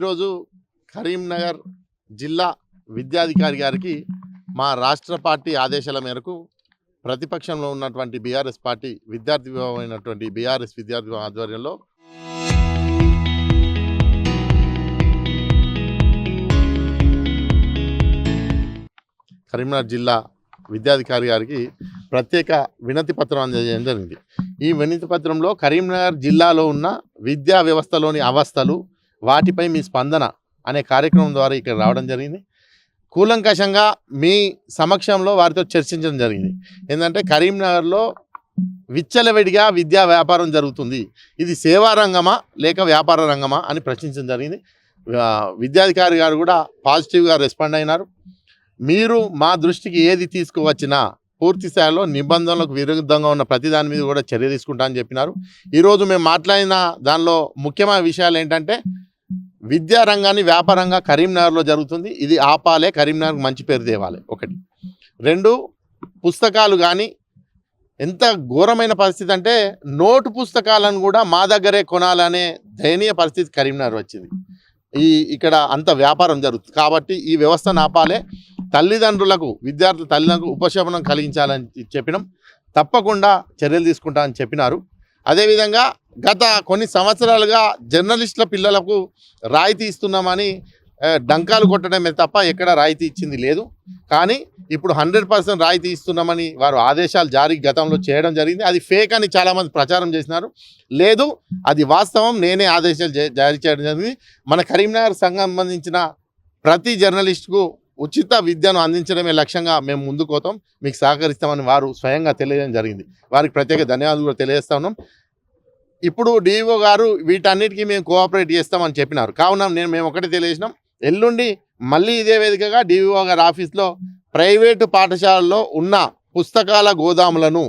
ఈరోజు కరీంనగర్ జిల్లా విద్యాధికారి గారికి మా రాష్ట్ర పార్టీ ఆదేశాల మేరకు ప్రతిపక్షంలో ఉన్నటువంటి బీఆర్ఎస్ పార్టీ విద్యార్థి విభాగమైనటువంటి బీఆర్ఎస్ విద్యార్థి విభాగం ఆధ్వర్యంలో కరీంనగర్ జిల్లా విద్యాధికారి గారికి ప్రత్యేక వినతి పత్రం అందజేయడం జరిగింది. ఈ వినతి పత్రంలో కరీంనగర్ జిల్లాలో ఉన్న విద్యా వ్యవస్థలోని అవస్థలు, వాటిపై మీ స్పందన అనే కార్యక్రమం ద్వారా ఇక్కడ రావడం జరిగింది. కూలంకషంగా మీ సమక్షంలో వారితో చర్చించడం జరిగింది. ఏంటంటే కరీంనగర్లో విచ్చలవిడిగా విద్యా వ్యాపారం జరుగుతుంది, ఇది సేవా రంగమా లేక వ్యాపార రంగమా అని ప్రశ్నించడం జరిగింది. విద్యాధికారి గారు కూడా పాజిటివ్గా రెస్పాండ్ అయినారు. మీరు మా దృష్టికి ఏది తీసుకువచ్చినా పూర్తి స్థాయిలో నిబంధనలకు విరుద్ధంగా ఉన్న ప్రతి దాని మీద కూడా చర్య తీసుకుంటా అని చెప్పినారు. ఈరోజు మేము మాట్లాడిన దానిలో ముఖ్యమైన విషయాలు ఏంటంటే విద్యా రంగాన్ని వ్యాపారంగా కరీంనగర్లో జరుగుతుంది, ఇది ఆపాలే, కరీంనగర్కి మంచి పేరు తేవాలి. ఒకటి. రెండు, పుస్తకాలు కానీ ఎంత ఘోరమైన పరిస్థితి అంటే నోటు పుస్తకాలను కూడా మా దగ్గరే కొనాలనే దయనీయ పరిస్థితి కరీంనగర్ వచ్చింది. ఇక్కడ అంత వ్యాపారం జరుగుతుంది కాబట్టి ఈ వ్యవస్థను ఆపాలే, తల్లిదండ్రులకు విద్యార్థుల తల్లిదండ్రులకు ఉపశమనం కలిగించాలని చెప్పినాం. తప్పకుండా చర్యలు తీసుకుంటా అని చెప్పినారు. అదేవిధంగా గత కొన్ని సంవత్సరాలుగా జర్నలిస్టుల పిల్లలకు రాయితీ ఇస్తున్నామని డంకాలు కొట్టడమే తప్ప ఎక్కడ రాయితీ ఇచ్చింది లేదు. కానీ ఇప్పుడు 100% రాయితీ ఇస్తున్నామని వారు ఆదేశాలు జారీ గతంలో చేయడం జరిగింది. అది ఫేక్ అని చాలామంది ప్రచారం చేసినారు. లేదు, అది వాస్తవం, నేనే ఆదేశాలు జారీ చేయడం జరిగింది. మన కరీంనగర్ సంబంధించిన ప్రతి జర్నలిస్టుకు ఉచిత విద్యను అందించడమే లక్ష్యంగా మేము ముందుకు పోతాం, మీకు సహకరిస్తామని వారు స్వయంగా తెలియజేయడం జరిగింది. వారికి ప్రత్యేక ధన్యవాదాలు కూడా తెలియజేస్తా ఉన్నాం. ఇప్పుడు డిఓ గారు వీటన్నిటికీ మేము కోఆపరేట్ చేస్తామని చెప్పినారు. కావున మేము ఒకటి తెలియజేసినాం, ఎల్లుండి మళ్ళీ ఇదే వేదికగా డిఓ గారి ఆఫీస్లో ప్రైవేటు పాఠశాలల్లో ఉన్న పుస్తకాల గోదాములను,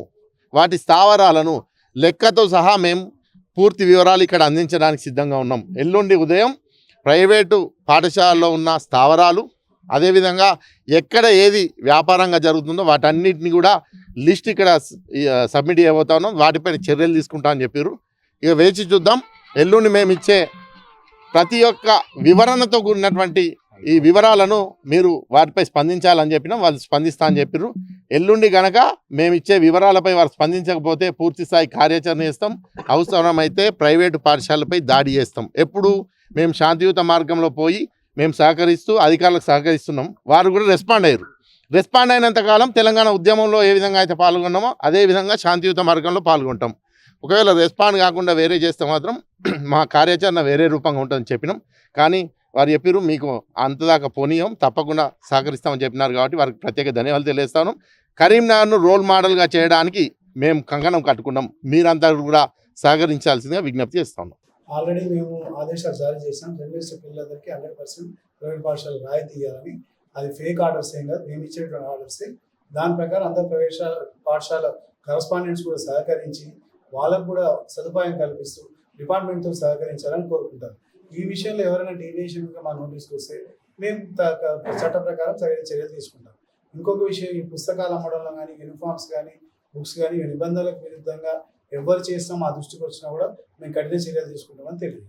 వాటి స్థావరాలను లెక్కతో సహా మేము పూర్తి వివరాలు ఇక్కడ అందించడానికి సిద్ధంగా ఉన్నాం. ఎల్లుండి ఉదయం ప్రైవేటు పాఠశాలలో ఉన్న స్థావరాలు, అదేవిధంగా ఎక్కడ ఏది వ్యాపారంగా జరుగుతుందో వాటన్నిటిని కూడా లిస్ట్ ఇక్కడ సబ్మిట్ చేయబోతా ఉన్నాం. వాటిపైన చర్యలు తీసుకుంటా అని చెప్పారు. ఇక వేచి చూద్దాం. ఎల్లుండి మేము ఇచ్చే ప్రతి ఒక్క వివరణతో కూడినటువంటి ఈ వివరాలను మీరు వాటిపై స్పందించాలని చెప్పినా వాళ్ళు స్పందిస్తా అని చెప్పారు. ఎల్లుండి గనక మేము ఇచ్చే వివరాలపై వారు స్పందించకపోతే పూర్తి స్థాయి కార్యాచరణ చేస్తాం. అవసరమైతే ప్రైవేటు పాఠశాలపై దాడి చేస్తాం. ఎప్పుడు మేము శాంతియుత మార్గంలో పోయి మేము సహకరిస్తూ అధికారులకు సహకరిస్తున్నాం. వారు కూడా రెస్పాండ్ అయ్యారు. రెస్పాండ్ అయినంతకాలం తెలంగాణ ఉద్యమంలో ఏ విధంగా అయితే పాల్గొన్నామో అదేవిధంగా శాంతియుత మార్గంలో పాల్గొంటాం. ఒకవేళ రెస్పాండ్ కాకుండా వేరే చేస్తే మాత్రం మా కార్యాచరణ వేరే రూపంగా ఉంటుందని చెప్పినాం. కానీ వారు చెప్పారు మీకు అంతదాకా పోనీయం, తప్పకుండా సహకరిస్తామని చెప్పినారు. కాబట్టి వారికి ప్రత్యేక ధన్యవాదాలు తెలియజేస్తాను. కరీంనగర్ను రోల్ మోడల్గా చేయడానికి మేము కంకణం కట్టుకున్నాం. మీరంతా కూడా సహకరించాల్సిందిగా విజ్ఞప్తి చేస్తాను. ఆల్రెడీ మేము ఆదేశాలు జారీ చేసాం. జర్నలిస్ట్ పిల్లలందరికీ 100% ప్రైవేట్ పాఠశాల రాయితీ ఇవ్వాలని. అది ఫేక్ ఆర్డర్స్ ఏం కాదు, మేము ఇచ్చేటువంటి ఆర్డర్సే. దాని ప్రకారం అందరు ప్రైవేట్ పాఠశాల కరస్పాండెంట్స్ కూడా సహకరించి వాళ్ళకు కూడా సదుపాయం కల్పిస్తూ డిపార్ట్మెంట్తో సహకరించాలని కోరుకుంటారు. ఈ విషయంలో ఎవరైనా డీవియేషన్గా మా నోటీస్కి వస్తే మేము చట్ట ప్రకారం చర్యలు తీసుకుంటాం. ఇంకొక విషయం, ఈ పుస్తకాలు అమ్మడంలో కానీ, యూనిఫామ్స్ కానీ, బుక్స్ కానీ నిబంధనలకు విరుద్ధంగా ఎవరు చేసినా మా దృష్టికి వచ్చినా కూడా మేము కఠిన చర్యలు తీసుకుంటామని తెలియజేస్తాం.